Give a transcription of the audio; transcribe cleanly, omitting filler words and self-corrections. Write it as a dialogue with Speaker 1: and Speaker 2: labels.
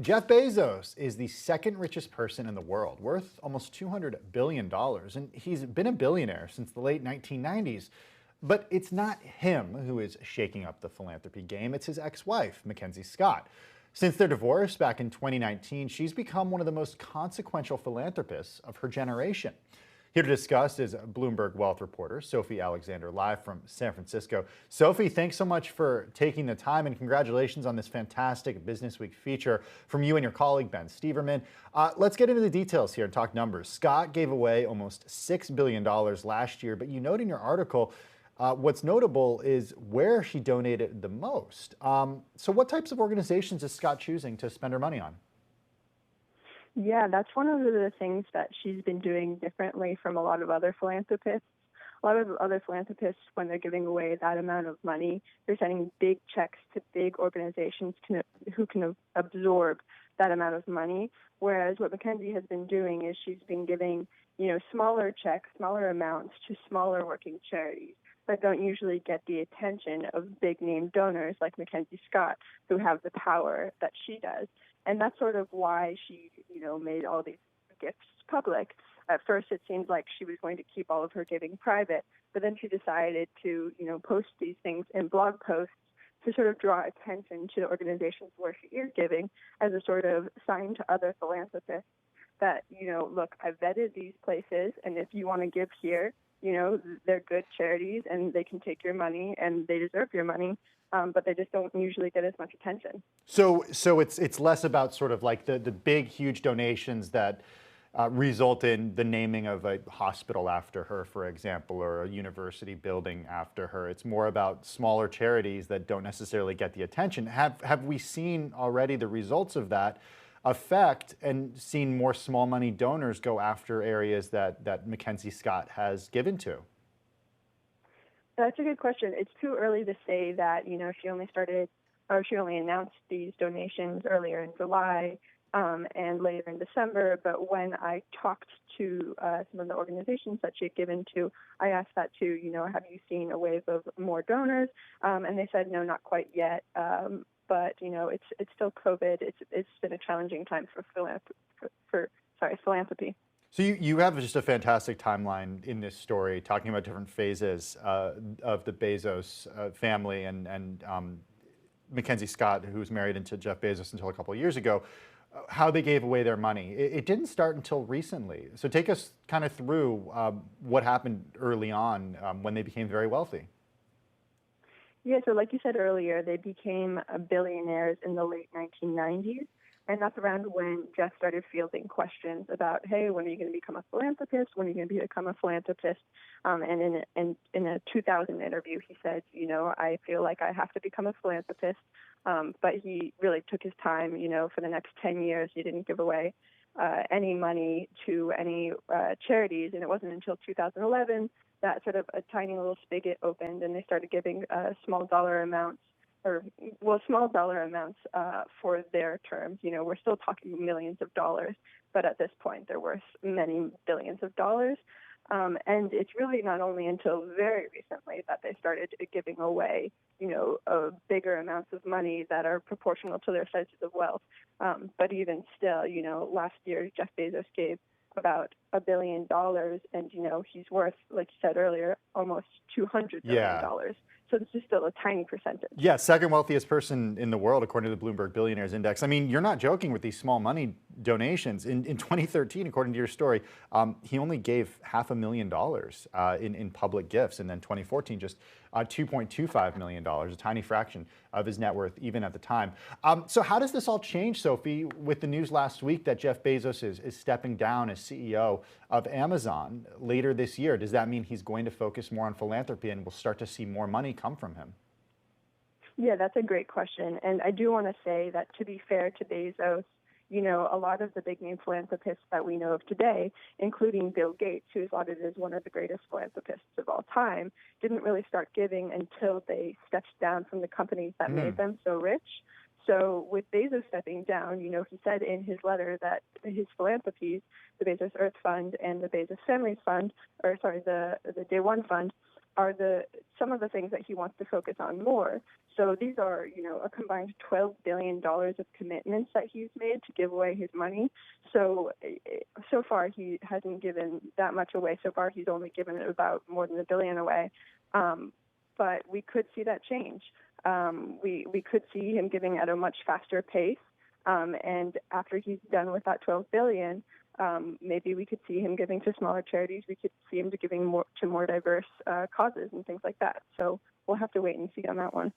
Speaker 1: Jeff Bezos is the second richest person in the world, worth almost $200 billion, and he's been a billionaire since the late 1990s. But it's not him who is shaking up the philanthropy game, it's his ex-wife, MacKenzie Scott. Since their divorce back in 2019, she's become one of the most consequential philanthropists of her generation. Here to discuss is Bloomberg wealth reporter Sophie Alexander, live from San Francisco. Sophie, thanks so much for taking the time, and congratulations on this fantastic Business Week feature from you and your colleague, Ben Steverman. Let's get into the details here and talk numbers. Scott gave away almost $6 billion last year, but you note in your article what's notable is where she donated the most. So what types of organizations is Scott choosing to spend her money on?
Speaker 2: Yeah, that's one of the things that she's been doing differently from a lot of other philanthropists. A lot of other philanthropists, when they're giving away that amount of money, they're sending big checks to big organizations who can absorb that amount of money. Whereas what MacKenzie has been doing is she's been giving, smaller checks, smaller amounts to smaller working charities that don't usually get the attention of big name donors like MacKenzie Scott, who have the power that she does. And that's sort of why she, made all these gifts public. At first, it seemed like she was going to keep all of her giving private, but then she decided to, post these things in blog posts to sort of draw attention to the organizations where she is giving as a sort of sign to other philanthropists that, look, I've vetted these places, and if you want to give here, they're good charities and they can take your money and they deserve your money, but they just don't usually get as much attention.
Speaker 1: So it's less about sort of like the big, huge donations that result in the naming of a hospital after her, for example, or a university building after her. It's more about smaller charities that don't necessarily get the attention. Have we seen already the results of that effect and seen more small money donors go after areas that MacKenzie Scott has given to?
Speaker 2: That's a good question. It's too early to say that, she only announced these donations earlier in July and later in December. But when I talked to some of the organizations that she had given to, I asked that too, have you seen a wave of more donors? And they said, no, not quite yet. But, it's still COVID. It's been a challenging time for philanthropy.
Speaker 1: So you have just a fantastic timeline in this story, talking about different phases of the Bezos family and MacKenzie Scott, who was married into Jeff Bezos until a couple of years ago, how they gave away their money. It didn't start until recently. So take us kind of through what happened early on when they became very wealthy.
Speaker 2: Yeah, so like you said earlier, they became billionaires in the late 1990s. And that's around when Jeff started fielding questions about, hey, when are you going to become a philanthropist? When are you going to become a philanthropist? And in a 2000 interview, he said, I feel like I have to become a philanthropist. But he really took his time, for the next 10 years. He didn't give away any money to any charities. And it wasn't until 2011 that sort of a tiny little spigot opened and they started giving small dollar amounts for their terms. We're still talking millions of dollars, but at this point they're worth many billions of dollars. And it's really not only until very recently that they started giving away, bigger amounts of money that are proportional to their sizes of wealth. But even still, last year Jeff Bezos gave about $1 billion, and he's worth, like you said earlier, almost $200 billion. So this is still a tiny percentage.
Speaker 1: Yeah, second wealthiest person in the world, according to the Bloomberg Billionaires Index. I mean, you're not joking with these small money donations. In 2013, according to your story, he only gave $500,000 in public gifts. And then 2014, just $2.25 million, a tiny fraction of his net worth, even at the time. So how does this all change, Sophie, with the news last week that Jeff Bezos is stepping down as CEO of Amazon later this year? Does that mean he's going to focus more on philanthropy and we'll start to see more money come from him?
Speaker 2: Yeah, that's a great question. And I do want to say that, to be fair to Bezos, a lot of the big name philanthropists that we know of today, including Bill Gates, who's lauded as one of the greatest philanthropists of all time, didn't really start giving until they stepped down from the companies that made them so rich. So with Bezos stepping down, he said in his letter that his philanthropies, the Bezos Earth Fund and the Bezos Families Fund, the Day One Fund, are some of the things that he wants to focus on more. So these are, a combined $12 billion of commitments that he's made to give away his money. So far he hasn't given that much away. So far he's only given about more than $1 billion away. But we could see that change. We could see him giving at a much faster pace. And after he's done with that $12 billion, maybe we could see him giving to smaller charities. We could see him giving more to more diverse causes and things like that. So we'll have to wait and see on that one.